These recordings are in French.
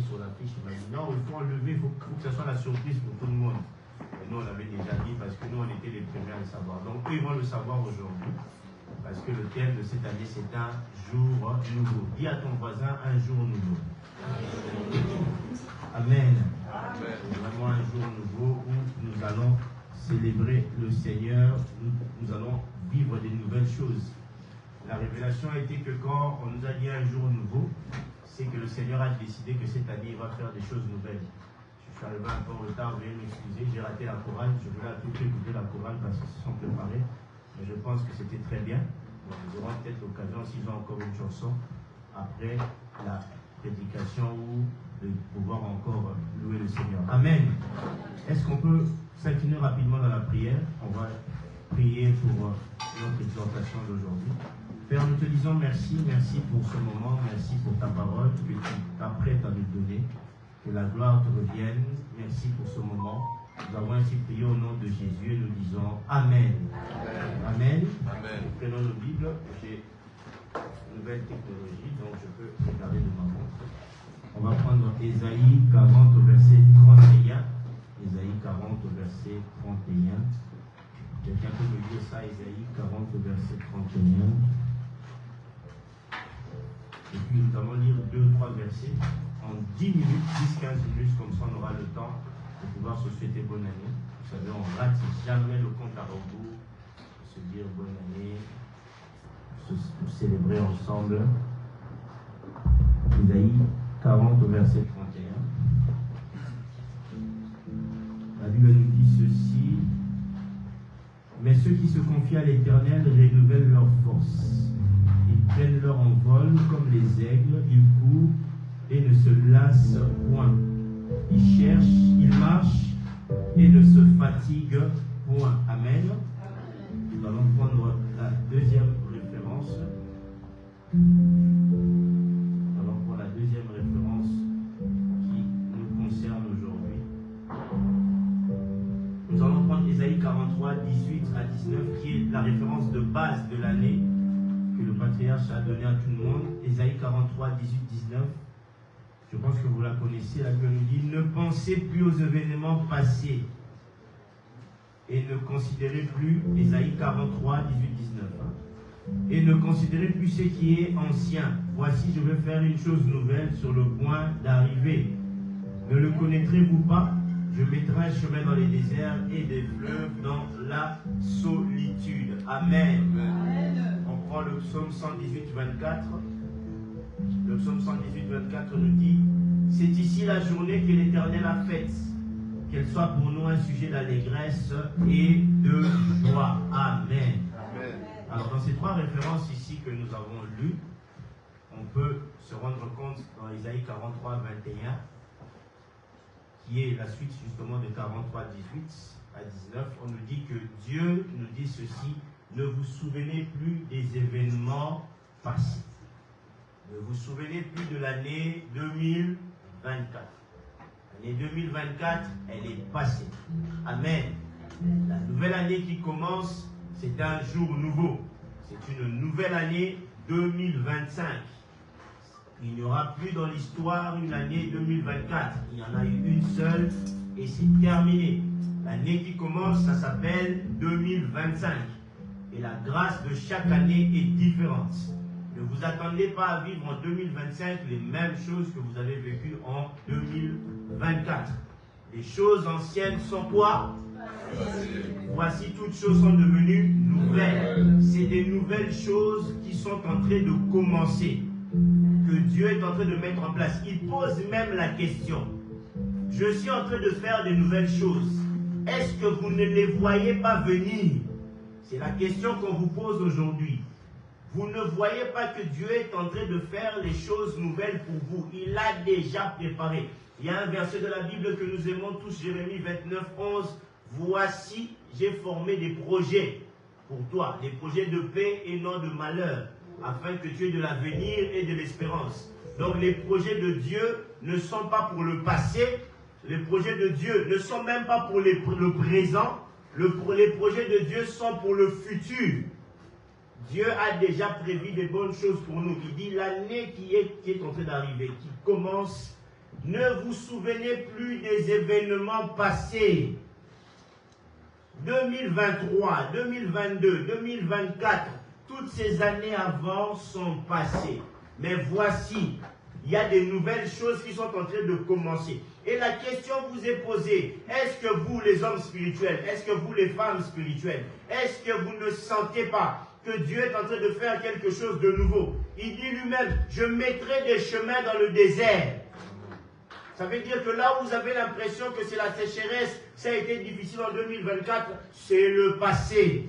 mis sur l'affiche, il m'a dit non, il faut enlever, il faut que ce soit la surprise pour tout le monde. Et nous, on avait déjà dit parce que nous, on était les premiers à le savoir. Donc, eux, ils vont le savoir aujourd'hui. Parce que le thème de cette année, c'est un jour nouveau. Dis à ton voisin, un jour nouveau. Amen. C'est vraiment un jour nouveau où nous allons célébrer le Seigneur. Nous allons vivre des nouvelles choses. La révélation a été que quand on nous a dit un jour nouveau, c'est que le Seigneur a décidé que cette année, il va faire des choses nouvelles. Je suis arrivé un peu en retard, veuillez m'excuser, j'ai raté la chorale. Je voulais tout écouter la chorale parce qu'ils se sont préparés. Mais je pense que c'était très bien. Donc, nous aurons peut-être l'occasion, s'ils ont encore une chanson, après la prédication ou de pouvoir encore louer le Seigneur. Amen. Est-ce qu'on peut s'incliner rapidement dans la prière? On va prier pour notre exhortation d'aujourd'hui. Père, nous te disons merci, merci pour ce moment, merci pour ta parole que tu t'apprêtes à nous donner. Que la gloire te revienne. Merci pour ce moment. Nous avons ainsi prié au nom de Jésus et nous disons Amen. Amen. Amen. Nous prenons nos Bibles. J'ai une nouvelle technologie, donc je peux regarder de ma montre. On va prendre Ésaïe 40 au verset 31. Ésaïe 40 au verset 31. Quelqu'un peut me dire ça, Ésaïe 40 au verset 31. Et puis nous allons lire 2-3 versets en 10 minutes, 10-15 minutes, comme ça on aura le temps de pouvoir se souhaiter bonne année. Vous savez, on ne rate jamais le compte à rebours, se dire bonne année, se célébrer ensemble. Ésaïe 40 au verset 31. La Bible nous dit ceci: mais ceux qui se confient à l'Éternel renouvellent leur force. Ils prennent leur envol comme les aigles, ils courent et ne se lassent point. Ils cherchent, ils marchent et ne se fatiguent point. Amen. Nous allons prendre la deuxième référence. Nous allons prendre la deuxième référence qui nous concerne aujourd'hui. Nous allons prendre Ésaïe 43, 18 à 19, qui est la référence de base de l'année que le patriarche a donnée à tout le monde. Ésaïe 43, 18, 19. Je pense que vous la connaissez. La Bible nous dit: ne pensez plus aux événements passés et ne considérez plus, Ésaïe 43, 18, 19. Et ne considérez plus ce qui est ancien. Voici, je vais faire une chose nouvelle sur le point d'arriver. Ne le connaîtrez-vous pas? Je mettrai un chemin dans les déserts et des fleuves dans la solitude. Amen. Amen. On prend le psaume 118, 24. Le psaume 118, 24 nous dit: c'est ici la journée que l'Éternel a faite. Qu'elle soit pour nous un sujet d'allégresse et de joie. Amen. Amen. Alors dans ces trois références ici que nous avons lues, on peut se rendre compte dans Ésaïe 43, 21, qui est la suite justement de 43, 18 à 19, on nous dit que Dieu nous dit ceci: ne vous souvenez plus des événements passés. Ne vous souvenez plus de l'année 2024. L'année 2024, elle est passée. Amen. La nouvelle année qui commence, c'est un jour nouveau. C'est une nouvelle année 2025. Il n'y aura plus dans l'histoire une année 2024. Il y en a eu une seule et c'est terminé. L'année qui commence, ça s'appelle 2025. Et la grâce de chaque année est différente. Ne vous attendez pas à vivre en 2025 les mêmes choses que vous avez vécues en 2024. Les choses anciennes sont quoi? Voici, toutes choses sont devenues nouvelles. C'est des nouvelles choses qui sont en train de commencer, que Dieu est en train de mettre en place. Il pose même la question: je suis en train de faire de nouvelles choses. Est-ce que vous ne les voyez pas venir? C'est la question qu'on vous pose aujourd'hui. Vous ne voyez pas que Dieu est en train de faire les choses nouvelles pour vous. Il l'a déjà préparé. Il y a un verset de la Bible que nous aimons tous, Jérémie 29, 11. Voici, j'ai formé des projets pour toi, des projets de paix et non de malheur, afin que tu aies de l'avenir et de l'espérance. Donc les projets de Dieu ne sont pas pour le passé, les projets de Dieu ne sont même pas pour le présent, les projets de Dieu sont pour le futur. Dieu a déjà prévu des bonnes choses pour nous. Il dit l'année qui est en train d'arriver, qui commence, Ne vous souvenez plus des événements passés. 2023, 2022, 2024, toutes ces années avant sont passées. Mais voici, il y a des nouvelles choses qui sont en train de commencer. Et la question vous est posée, est-ce que vous les hommes spirituels, est-ce que vous les femmes spirituelles, est-ce que vous ne sentez pas que Dieu est en train de faire quelque chose de nouveau? Il dit lui-même, je mettrai des chemins dans le désert. Ça veut dire que là où vous avez l'impression que c'est la sécheresse, ça a été difficile en 2024, c'est le passé.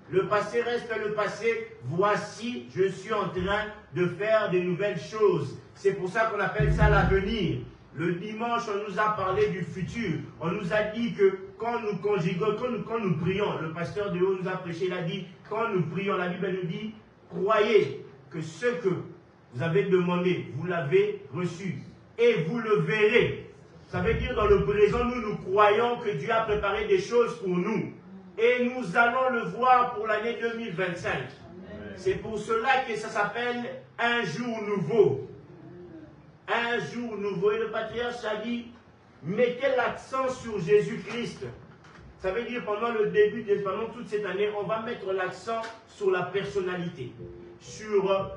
Le passé reste le passé. Voici, je suis en train de faire de nouvelles choses. C'est pour ça qu'on appelle ça l'avenir. Le dimanche, on nous a parlé du futur. On nous a dit que quand nous conjuguons, quand nous prions, le pasteur de haut nous a prêché, il a dit, quand nous prions, la Bible nous dit, croyez que ce que vous avez demandé, vous l'avez reçu. Et vous le verrez. Ça veut dire dans le présent, nous croyons que Dieu a préparé des choses pour nous. Et nous allons le voir pour l'année 2025. C'est pour cela que ça s'appelle un jour nouveau. Un jour nouveau. Et le patriarche a dit, mettez l'accent sur Jésus-Christ. Ça veut dire pendant le début, pendant toute cette année, on va mettre l'accent sur la personnalité, sur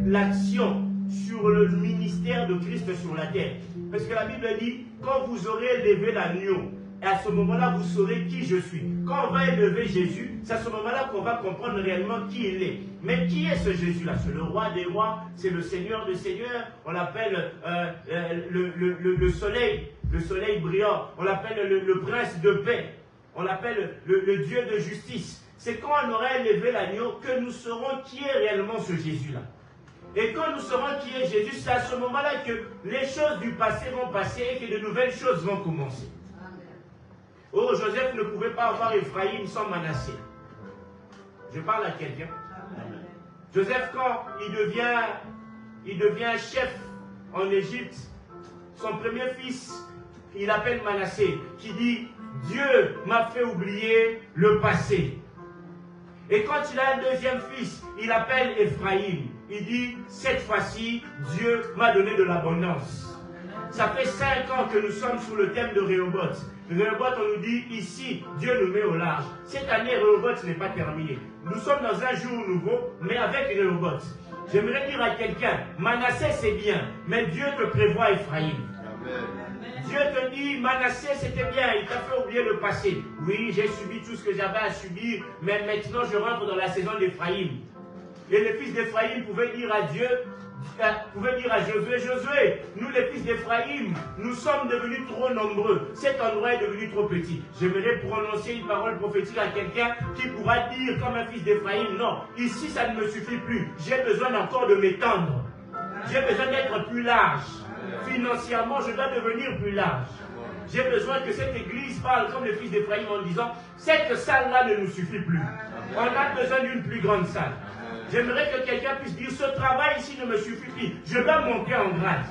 l'action, sur le ministère de Christ sur la terre. Parce que la Bible dit, quand vous aurez élevé l'agneau, et à ce moment-là, vous saurez qui je suis. Quand on va élever Jésus, c'est à ce moment-là qu'on va comprendre réellement qui il est. Mais qui est ce Jésus-là? C'est le roi des rois, c'est le Seigneur des seigneurs. On l'appelle le soleil brillant. On l'appelle le prince de paix. On l'appelle le Dieu de justice. C'est quand on aura élevé l'agneau que nous saurons qui est réellement ce Jésus-là. Et quand nous saurons qui est Jésus, c'est à ce moment-là que les choses du passé vont passer et que de nouvelles choses vont commencer. Oh, Joseph ne pouvait pas avoir Ephraïm sans Manassé. Je parle à quelqu'un. Joseph, quand il devient chef en Égypte, son premier fils, il appelle Manassé, qui dit, Dieu m'a fait oublier le passé. Et quand il a un deuxième fils, il appelle Ephraïm. Il dit, cette fois-ci, Dieu m'a donné de l'abondance. Ça fait 5 ans que nous sommes sous le thème de Rehoboth. Rehoboth, on nous dit, ici, Dieu nous met au large. Cette année, Rehoboth n'est pas terminée. Nous sommes dans un jour nouveau, mais avec Rehoboth. J'aimerais dire à quelqu'un, Manassé c'est bien, mais Dieu te prévoit Ephraïm. Dieu te dit, Manassé c'était bien, il t'a fait oublier le passé. Oui, j'ai subi tout ce que j'avais à subir, mais maintenant je rentre dans la saison d'Ephraïm. Et les fils d'Ephraïm pouvaient dire à Dieu, pouvaient dire à Josué, Josué, nous les fils d'Ephraïm, nous sommes devenus trop nombreux. Cet endroit est devenu trop petit. J'aimerais prononcer une parole prophétique à quelqu'un qui pourra dire comme un fils d'Ephraïm, non, ici ça ne me suffit plus. J'ai besoin encore de m'étendre. J'ai besoin d'être plus large. Financièrement, je dois devenir plus large. J'ai besoin que cette église parle comme les fils d'Ephraïm en disant, cette salle-là ne nous suffit plus. On a besoin d'une plus grande salle. J'aimerais que quelqu'un puisse dire, ce travail ici ne me suffit plus. Je dois monter en grade.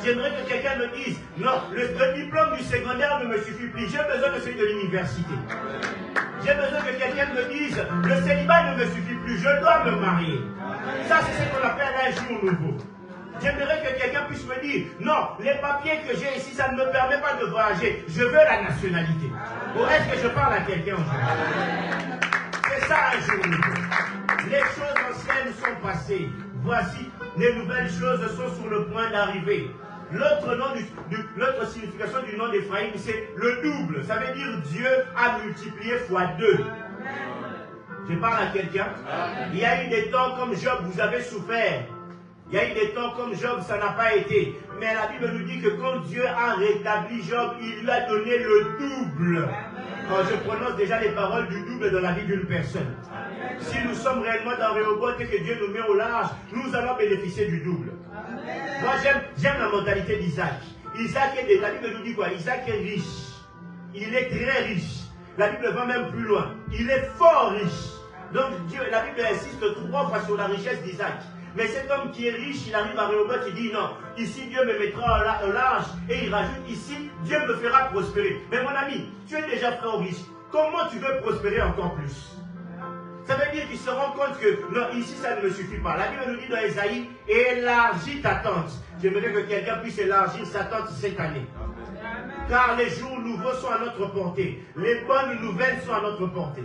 J'aimerais que quelqu'un me dise, non, le diplôme du secondaire ne me suffit plus. J'ai besoin de celui de l'université. J'ai besoin que quelqu'un me dise, le célibat ne me suffit plus. Je dois me marier. Ça, c'est ce qu'on appelle un jour nouveau. J'aimerais que quelqu'un puisse me dire, non, les papiers que j'ai ici, ça ne me permet pas de voyager. Je veux la nationalité. Ou est-ce que je parle à quelqu'un aujourd'hui? C'est ça un jour nouveau. Les choses anciennes sont passées. Voici, les nouvelles choses sont sur le point d'arriver. L'autre signification du nom d'Ephraïm, c'est le double. Ça veut dire Dieu a multiplié fois 2. Je parle à quelqu'un. Il y a eu des temps comme Job, vous avez souffert. Il y a eu des temps comme Job, ça n'a pas été. Mais la Bible nous dit que quand Dieu a rétabli Job, il lui a donné le double. Quand je prononce déjà les paroles du double dans la vie d'une personne. Si nous sommes réellement dans Rehoboth et que Dieu nous met au large, nous allons bénéficier du double. Moi, j'aime la mentalité d'Isaac. Isaac est, la Bible nous dit quoi? Isaac est riche. Il est très riche. La Bible va même plus loin. Il est fort riche. Donc, la Bible insiste 3 fois sur la richesse d'Isaac. Mais cet homme qui est riche, il arrive à Rehoboth, il dit non, ici Dieu me mettra au large, et il rajoute ici, Dieu me fera prospérer. Mais mon ami, tu es déjà fort riche, comment tu veux prospérer encore plus? Ça veut dire qu'il se rend compte que, non, ici ça ne me suffit pas. La Bible nous dit dans Ésaïe, élargis ta tente. J'aimerais que quelqu'un puisse élargir sa tente cette année. Car les jours nouveaux sont à notre portée. Les bonnes nouvelles sont à notre portée.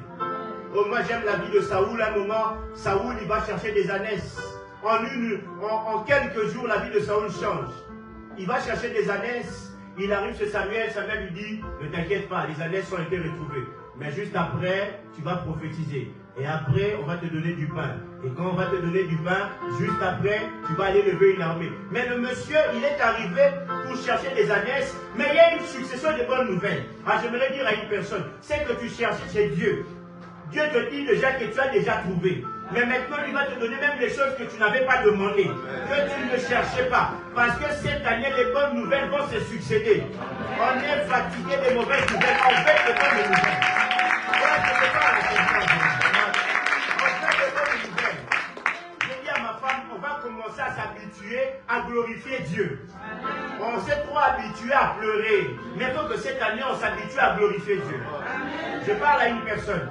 Oh, moi j'aime la vie de Saoul. À un moment, Saoul il va chercher des ânesses. En quelques jours, la vie de Saoul change. Il va chercher des ânesses. Il arrive chez Samuel. Samuel lui dit, ne t'inquiète pas, les ânesses ont été retrouvées. Mais juste après, tu vas prophétiser. Et après, on va te donner du pain. Et quand on va te donner du pain, juste après, tu vas aller lever une armée. Mais le monsieur, il est arrivé pour chercher des ânesses, mais il y a une succession de bonnes nouvelles. Ah, j'aimerais dire à une personne, c'est que tu cherches chez Dieu. Dieu te dit déjà que tu as déjà trouvé. Mais maintenant, il va te donner même les choses que tu n'avais pas demandées, que tu ne cherchais pas. Parce que cette année, les bonnes nouvelles vont se succéder. On est fatigué des mauvaises nouvelles, on fait des bonnes nouvelles. J'ai dit à ma femme, on va commencer à s'habituer à glorifier Dieu. On s'est trop habitué à pleurer. Mais il faut que cette année, on s'habitue à glorifier Dieu. Je parle à une personne.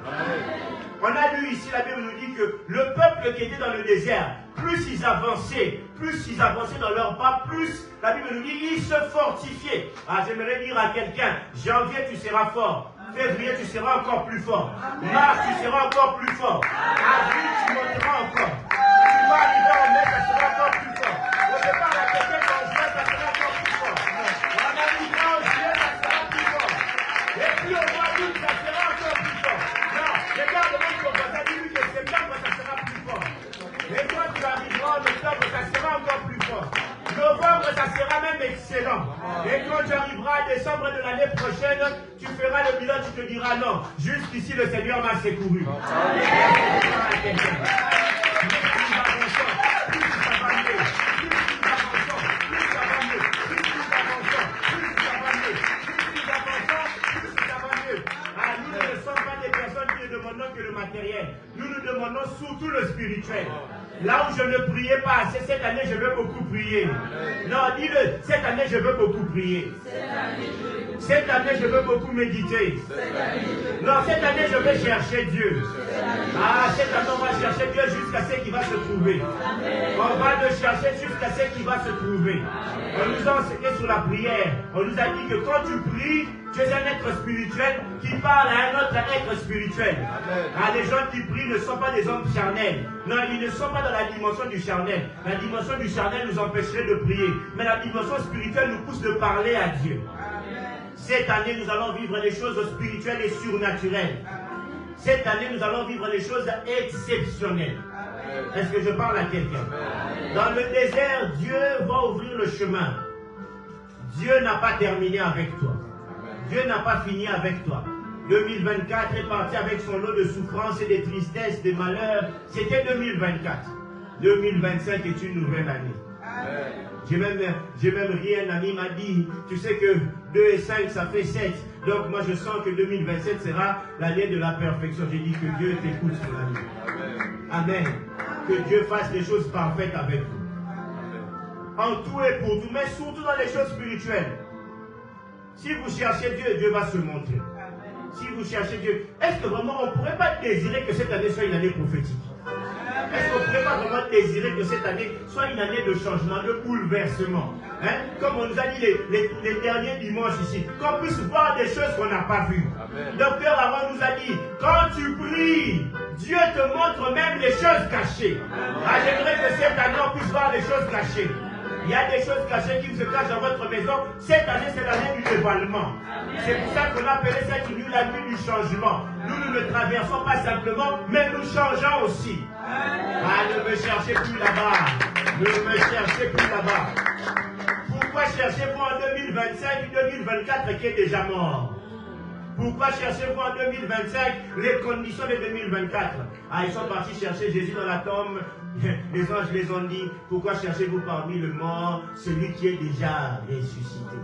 On a lu ici, la Bible nous dit que le peuple qui était dans le désert, plus ils avançaient dans leur pas, plus la Bible nous dit ils se fortifiaient. Ah, j'aimerais dire à quelqu'un, janvier tu seras fort, février tu seras encore plus fort, mars tu seras encore plus fort, avril tu monteras encore, tu vas arriver en mai, ça sera encore plus fort. On se parle à quelqu'un qu'en juin, ça sera encore plus fort. En arrivant en juillet, ça sera plus fort. Et puis au mois d'août, ça sera encore plus fort. Non, regarde même ton voisin, dis-lui que septembre, ça sera plus fort. Et quand tu arriveras en octobre, ça sera encore plus fort. Novembre, ça sera même excellent. Et quand tu arriveras à décembre de l'année prochaine, tu feras le bilan, tu te diras non. Jusqu'ici, le Seigneur m'a secouru. Que le matériel. Nous nous demandons surtout le spirituel. Là où je ne priais pas assez, cette année je veux beaucoup prier. Non, dis-le, cette année je veux beaucoup prier. Cette année je veux beaucoup méditer. Non, cette année je vais chercher Dieu. Ah, cette année on va chercher Dieu jusqu'à ce qu'il va se trouver. On va le chercher jusqu'à ce qu'il va se trouver. On nous a enseigné sur la prière. On nous a dit que quand tu pries, tu es un être spirituel qui parle à un autre être spirituel. Ah, les gens qui prient ne sont pas des hommes charnels. Non, ils ne sont pas dans la dimension du charnel. La dimension du charnel nous empêcherait de prier. Mais la dimension spirituelle nous pousse de parler à Dieu. Cette année, nous allons vivre des choses spirituelles et surnaturelles. Cette année, nous allons vivre des choses exceptionnelles. Est-ce que je parle à quelqu'un? Dans le désert, Dieu va ouvrir le chemin. Dieu n'a pas terminé avec toi. Dieu n'a pas fini avec toi. 2024 est parti avec son lot de souffrances et de tristesses, de malheurs. C'était 2024. 2025 est une nouvelle année. J'ai même ri, un ami m'a dit, tu sais que 2 et 5 ça fait 7. Donc moi je sens que 2027 sera l'année de la perfection. J'ai dit que Dieu t'écoute mon ami. Amen. Que Dieu fasse des choses parfaites avec vous. En tout et pour tout, mais surtout dans les choses spirituelles. Si vous cherchez Dieu, Dieu va se montrer. Si vous cherchez Dieu, est-ce que vraiment on ne pourrait pas désirer que cette année soit une année prophétique? Est-ce qu'on ne pourrait pas vraiment désirer que cette année soit une année de changement, de bouleversement? Hein? Comme on nous a dit les derniers dimanches ici, qu'on puisse voir des choses qu'on n'a pas vues. Docteur avant nous a dit, quand tu pries, Dieu te montre même les choses cachées. Ah, j'aimerais que cette année on puisse voir des choses cachées. Il y a des choses cachées qui se cachent dans votre maison. Cette année, c'est l'année du dévoilement. C'est pour ça qu'on appelait cette nuit la nuit du changement. Nous ne traversons pas simplement, mais nous changeons aussi. Ah, ne me cherchez plus là-bas. Ne me cherchez plus là-bas. Pourquoi cherchez-vous en 2025 2024 qui est déjà mort? Pourquoi cherchez-vous en 2025 les conditions de 2024? Ah, ils sont partis chercher Jésus dans la tombe. Les anges les ont dit, pourquoi cherchez-vous parmi le mort celui qui est déjà ressuscité?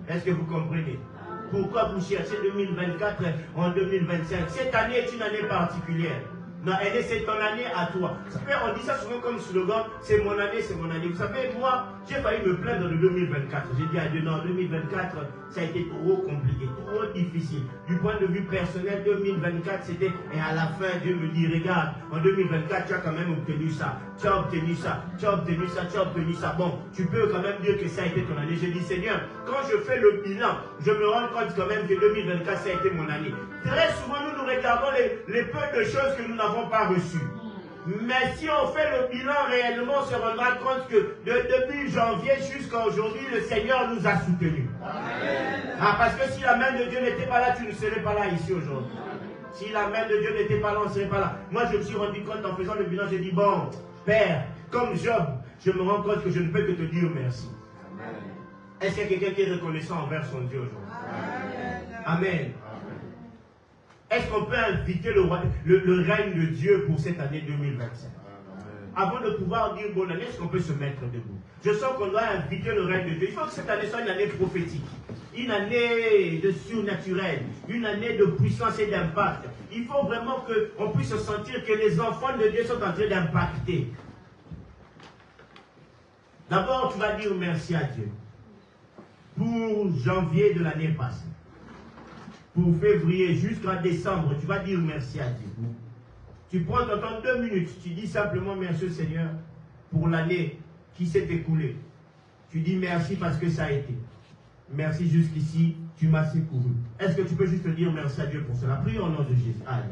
Est-ce que vous comprenez? Pourquoi vous cherchez 2024 en 2025? Cette année est une année particulière. Non, c'est ton année à toi. On dit ça souvent comme slogan, c'est mon année, c'est mon année. Vous savez, moi, J'ai failli me plaindre de 2024. J'ai dit à Dieu, non, 2024, ça a été trop compliqué, trop difficile. Du point de vue personnel, 2024, c'était... Et à la fin, Dieu me dit, regarde, en 2024, tu as quand même obtenu ça. Tu as obtenu ça, tu as obtenu ça, tu as obtenu ça. Bon, tu peux quand même dire que ça a été ton année. J'ai dit, Seigneur, quand je fais le bilan, je me rends compte quand même que 2024, ça a été mon année. Très souvent, nous regardons les peu de choses que nous n'avons pas reçues. Mais si on fait le bilan réellement, on se rendra compte que depuis janvier jusqu'à aujourd'hui, le Seigneur nous a soutenus. Ah, parce que si la main de Dieu n'était pas là, tu ne serais pas là ici aujourd'hui. Si la main de Dieu n'était pas là, on ne serait pas là. Moi, je me suis rendu compte en faisant le bilan, j'ai dit, bon, Père, comme Job, je me rends compte que je ne peux que te dire merci. Est-ce qu'il y a quelqu'un qui est reconnaissant envers son Dieu aujourd'hui? Amen. Est-ce qu'on peut inviter le règne de Dieu pour cette année 2025? Avant de pouvoir dire bonne année, est-ce qu'on peut se mettre debout? Je sens qu'on doit inviter le règne de Dieu. Il faut que cette année soit une année prophétique, une année de surnaturel, une année de puissance et d'impact. Il faut vraiment qu'on puisse sentir que les enfants de Dieu sont en train d'impacter. D'abord, tu vas dire merci à Dieu pour janvier de l'année passée. Pour février jusqu'à décembre, tu vas dire merci à Dieu. Tu prends ton temps 2 minutes, tu dis simplement merci Seigneur pour l'année qui s'est écoulée. Tu dis merci parce que ça a été. Merci jusqu'ici, tu m'as secouru. Est-ce que tu peux juste dire merci à Dieu pour cela? Prie au nom de Jésus. Allez.